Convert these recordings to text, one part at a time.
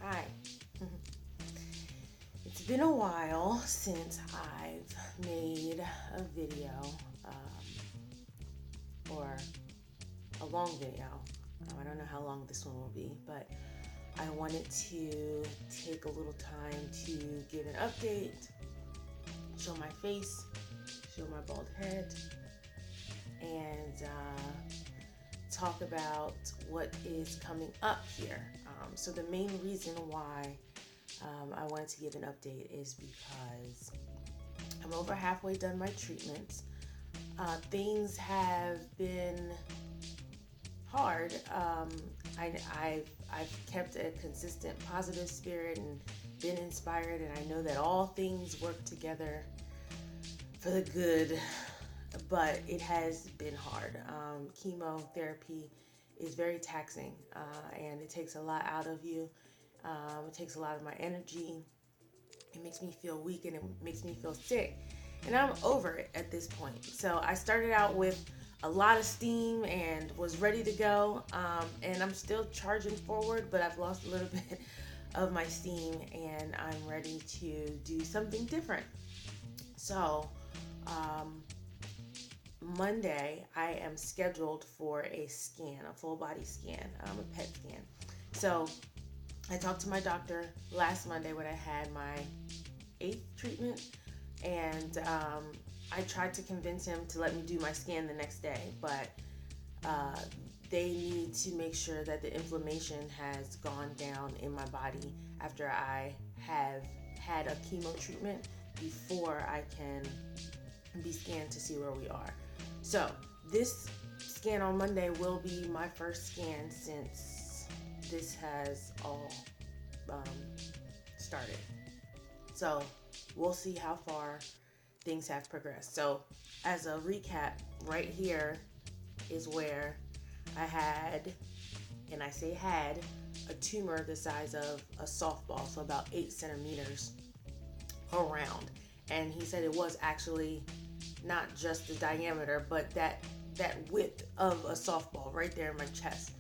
Hi. It's been a while since I've made a video, or a long video. I don't know how long this one will be, but I wanted to take a little time to give an update, show my face, show my bald head, and talk about what is coming up here. So the main reason why I wanted to give an update is because I'm over halfway done my treatments. Things have been hard. I've kept a consistent positive spirit and been inspired, and I know that all things work together for the good, but it has been hard. Chemotherapy is very taxing, and it takes a lot out of you. It takes a lot of my energy. It makes me feel weak and it makes me feel sick. And I'm over it at this point. So I started out with a lot of steam and was ready to go. And I'm still charging forward, but I've lost a little bit of my steam and I'm ready to do something different. So, Monday, I am scheduled for a scan, a full body scan, a PET scan. So I talked to my doctor last Monday when I had my 8th treatment, and I tried to convince him to let me do my scan the next day, but they need to make sure that the inflammation has gone down in my body after I have had a chemo treatment before I can be scanned to see where we are. So this scan on Monday will be my first scan since this has all started. So we'll see how far things have progressed. So as a recap, right here is where I had, and I say had, a tumor the size of a softball, so about 8 centimeters around. And he said it was actually not just the diameter, but that width of a softball right there in my chest.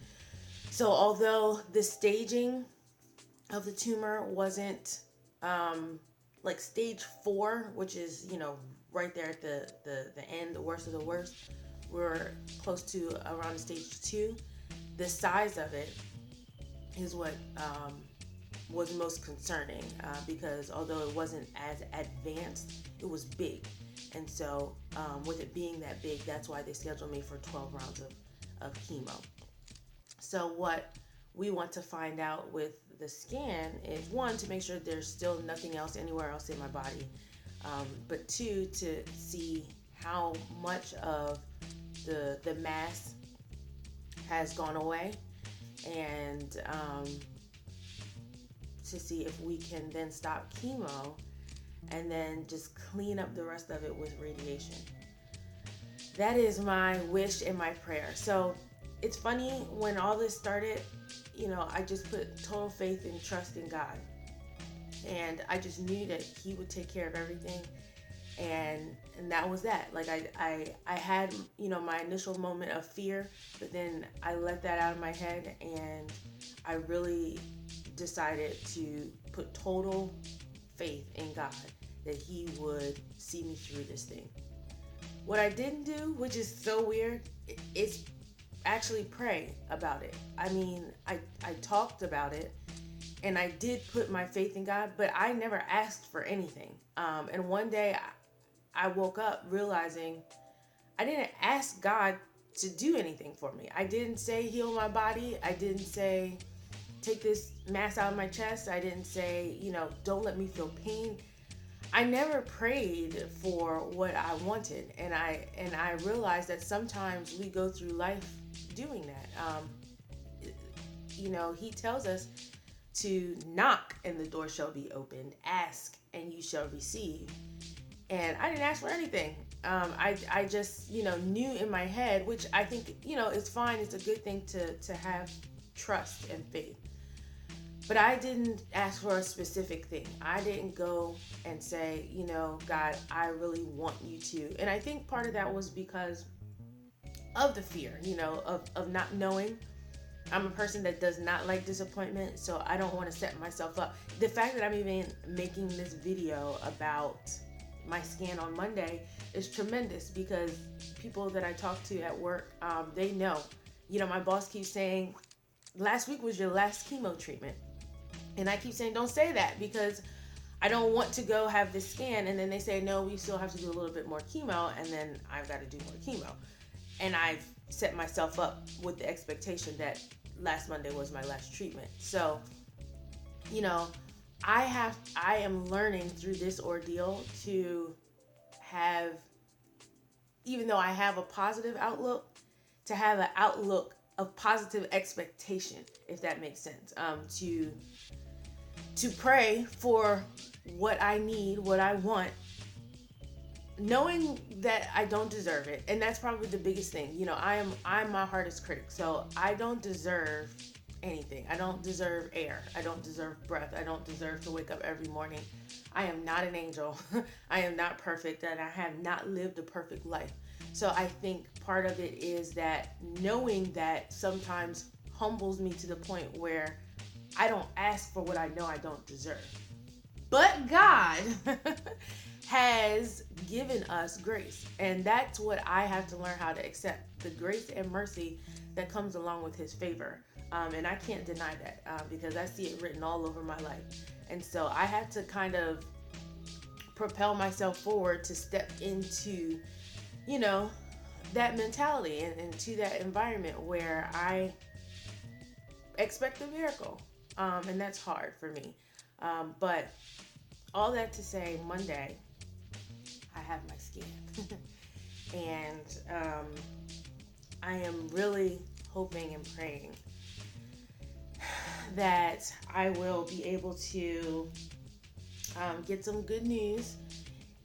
So although the staging of the tumor wasn't like stage 4, which is, right there at the end, the worst of the worst, we're close to around the stage 2. The size of it is what was most concerning, because although it wasn't as advanced, it was big. And so with it being that big, that's why they scheduled me for 12 rounds of chemo. So what we want to find out with the scan is, 1, to make sure there's still nothing else anywhere else in my body, but 2, to see how much of the mass has gone away, and to see if we can then stop chemo and then just clean up the rest of it with radiation. That is my wish and my prayer. So it's funny, when all this started, I just put total faith and trust in God. And I just knew that He would take care of everything. And that was that. Like I had, my initial moment of fear, but then I let that out of my head and I really decided to put total faith in God that He would see me through this thing. What I didn't do, which is so weird, is actually pray about it. I mean, I talked about it and I did put my faith in God, but I never asked for anything. And one day I woke up realizing I didn't ask God to do anything for me. I didn't say heal my body. I didn't say take this mass out of my chest. I didn't say, don't let me feel pain. I never prayed for what I wanted. And I realized that sometimes we go through life doing that. He tells us to knock and the door shall be opened. Ask and you shall receive. And I didn't ask for anything. I just, knew in my head, which I think, it's fine. It's a good thing to have trust and faith. But I didn't ask for a specific thing. I didn't go and say, God, I really want you to. And I think part of that was because of the fear, of not knowing. I'm a person that does not like disappointment, so I don't want to set myself up. The fact that I'm even making this video about my scan on Monday is tremendous, because people that I talk to at work, they know. You know, my boss keeps saying, last week was your last chemo treatment. And I keep saying, don't say that, because I don't want to go have this scan. And then they say, no, we still have to do a little bit more chemo. And then I've got to do more chemo. And I've set myself up with the expectation that last Monday was my last treatment. So, you know, I am learning through this ordeal to have, even though I have a positive outlook, to have an outlook of positive expectation, if that makes sense. To pray for what I need, what I want, knowing that I don't deserve it. And that's probably the biggest thing. You know, I'm my hardest critic. So I don't deserve anything. I don't deserve air. I don't deserve breath. I don't deserve to wake up every morning. I am not an angel. I am not perfect, and I have not lived a perfect life. So I think part of it is that knowing that sometimes humbles me to the point where I don't ask for what I know I don't deserve. But God has given us grace. And that's what I have to learn how to accept, the grace and mercy that comes along with his favor. And I can't deny that because I see it written all over my life. And so I have to kind of propel myself forward to step into, you know, that mentality and into that environment where I expect a miracle. And that's hard for me. But all that to say, Monday, I have my scan. And I am really hoping and praying that I will be able to get some good news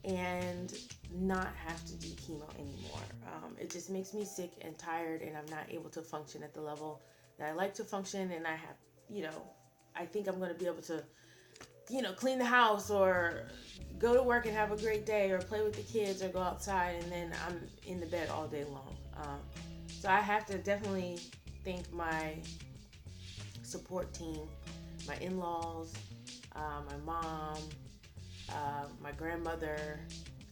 and not have to do chemo anymore. It just makes me sick and tired, and I'm not able to function at the level that I like to function. And I have, you know, I think I'm going to be able to, you know, clean the house or go to work and have a great day or play with the kids or go outside, and then I'm in the bed all day long. So I have to definitely thank my support team, my in-laws, my mom, my grandmother,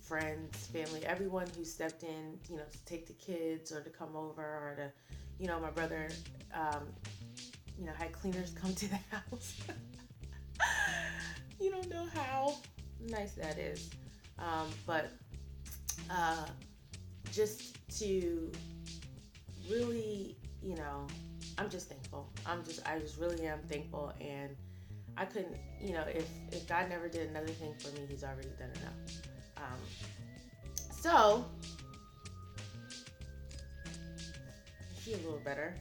friends, family, everyone who stepped in, you know, to take the kids or to come over, or to, you know, my brother, you know, had cleaners come to the house. You don't know how nice that is. But just to really, you know, I'm just thankful. I just really am thankful. And I couldn't, you know, if God never did another thing for me, he's already done enough. So, I feel a little better.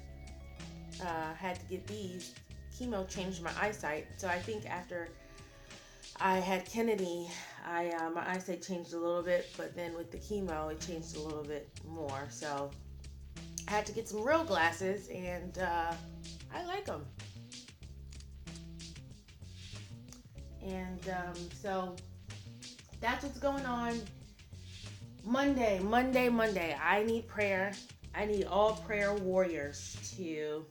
Had to get these. Chemo changed my eyesight. So I think after I had Kennedy, my eyesight changed a little bit, but then with the chemo, it changed a little bit more. So I had to get some real glasses, and I like them. And so that's what's going on. Monday. I need prayer. I need all prayer warriors to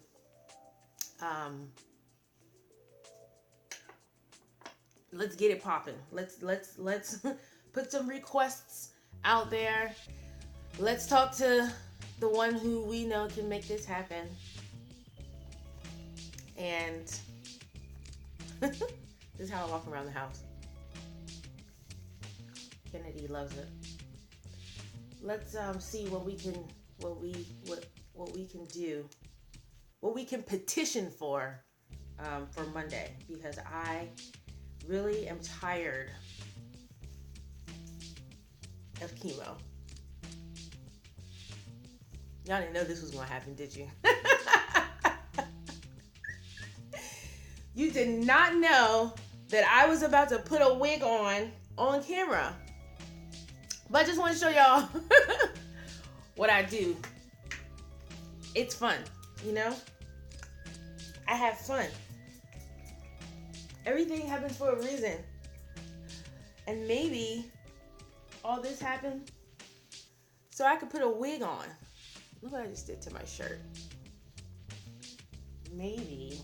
let's get it popping. Let's put some requests out there. Let's talk to the one who we know can make this happen. And this is how I walk around the house. Kennedy loves it. Let's see what we can do, what we can petition for Monday, because I really am tired of chemo. Y'all didn't know this was going to happen, did you? You did not know that I was about to put a wig on camera. But I just want to show y'all what I do. It's fun, you know? I have fun. Everything happens for a reason. And maybe all this happened so I could put a wig on. Look what I just did to my shirt. maybe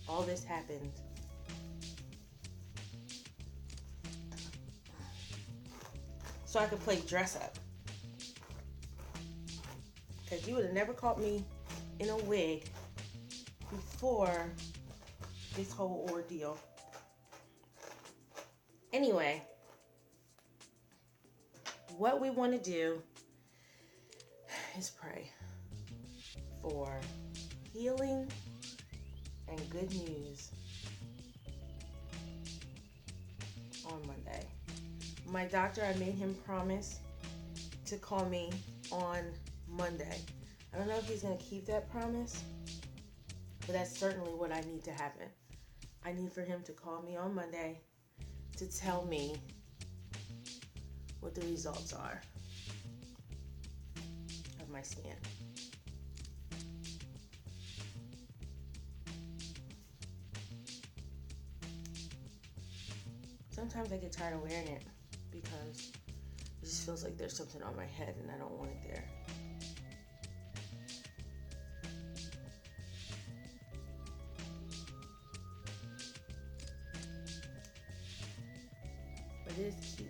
all this happened so I could play dress up. Because you would have never caught me in a wig before this whole ordeal. Anyway, what we want to do is pray for healing and good news on Monday. My doctor, I made him promise to call me on Monday. I don't know if he's going to keep that promise, but that's certainly what I need to happen. I need for him to call me on Monday to tell me what the results are of my scan. Sometimes I get tired of wearing it because it just feels like there's something on my head and I don't want it there. But it is cute.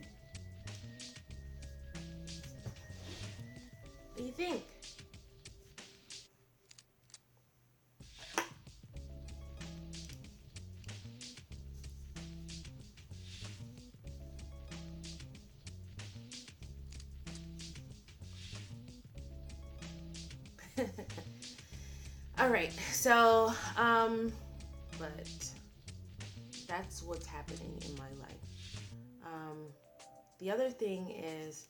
What do you think? All right, so but that's what's happening in my life. The other thing is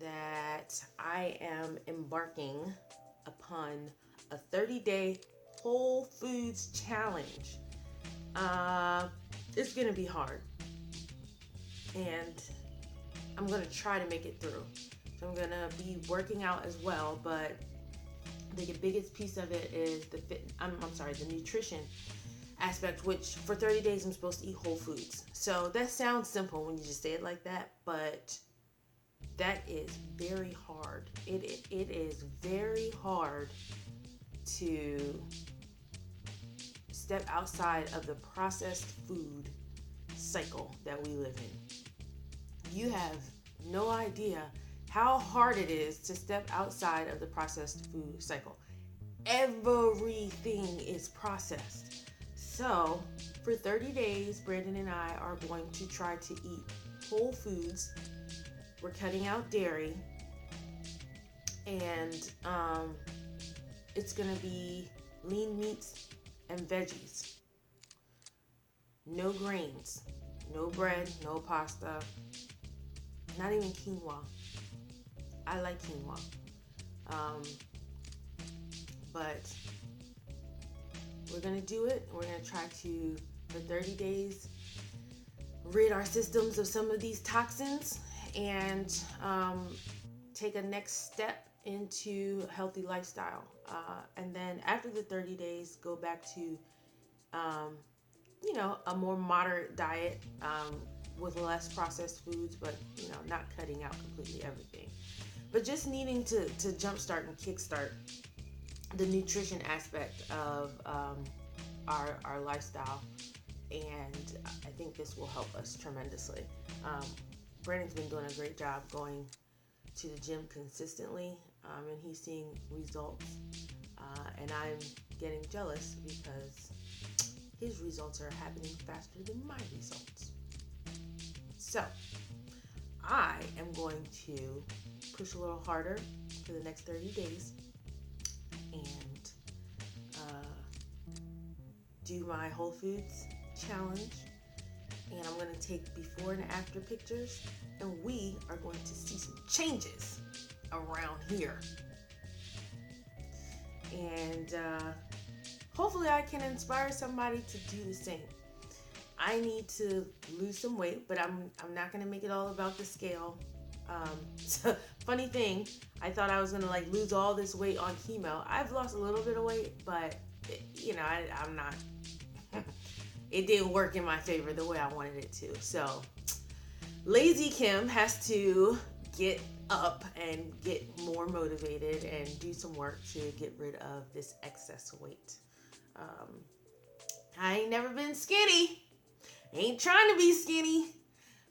that I am embarking upon a 30-day Whole Foods challenge. It's gonna be hard, and I'm gonna try to make it through. So I'm gonna be working out as well, but the biggest piece of it is the nutrition aspect, which for 30 days I'm supposed to eat whole foods. So that sounds simple when you just say it like that, but that is very hard. It is very hard to step outside of the processed food cycle that we live in. You have no idea how hard it is to step outside of the processed food cycle. Everything is processed. So for 30 days, Brandon and I are going to try to eat whole foods. We're cutting out dairy, and it's gonna be lean meats and veggies. No grains, no bread, no pasta, not even quinoa. I like quinoa. But we're going to do it. We're going to try to, for 30 days, rid our systems of some of these toxins and take a next step into a healthy lifestyle. And then after the 30 days, go back to, a more moderate diet with less processed foods, but, not cutting out completely everything. But just needing to jumpstart and kickstart the nutrition aspect of our lifestyle. And I think this will help us tremendously. Brandon's been doing a great job going to the gym consistently, and he's seeing results. And I'm getting jealous because his results are happening faster than my results. So I am going to push a little harder for the next 30 days and do my Whole Foods challenge. And I'm going to take before and after pictures, and we are going to see some changes around here. And hopefully I can inspire somebody to do the same. I need to lose some weight, but I'm not going to make it all about the scale. So, funny thing, I thought I was going to lose all this weight on chemo. I've lost a little bit of weight, but I'm not, it didn't work in my favor the way I wanted it to. So Lazy Kim has to get up and get more motivated and do some work to get rid of this excess weight. I ain't never been skinny. Ain't trying to be skinny.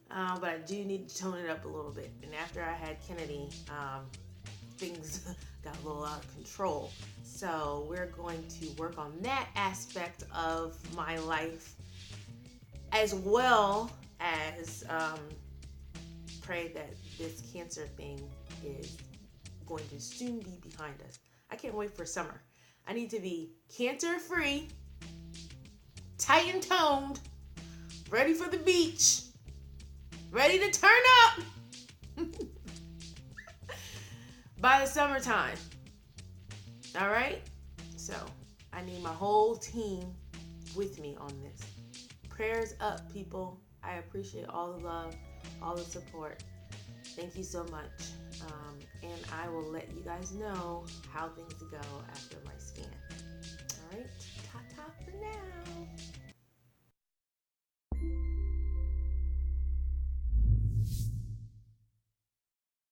But I do need to tone it up a little bit. And after I had Kennedy, things got a little out of control. So we're going to work on that aspect of my life, as well as pray that this cancer thing is going to soon be behind us. I can't wait for summer. I need to be cancer free, tight and toned, ready for the beach, ready to turn up by the summertime. All right? So I need my whole team with me on this. Prayers up, people. I appreciate all the love, all the support. Thank you so much. And I will let you guys know how things go after my scan.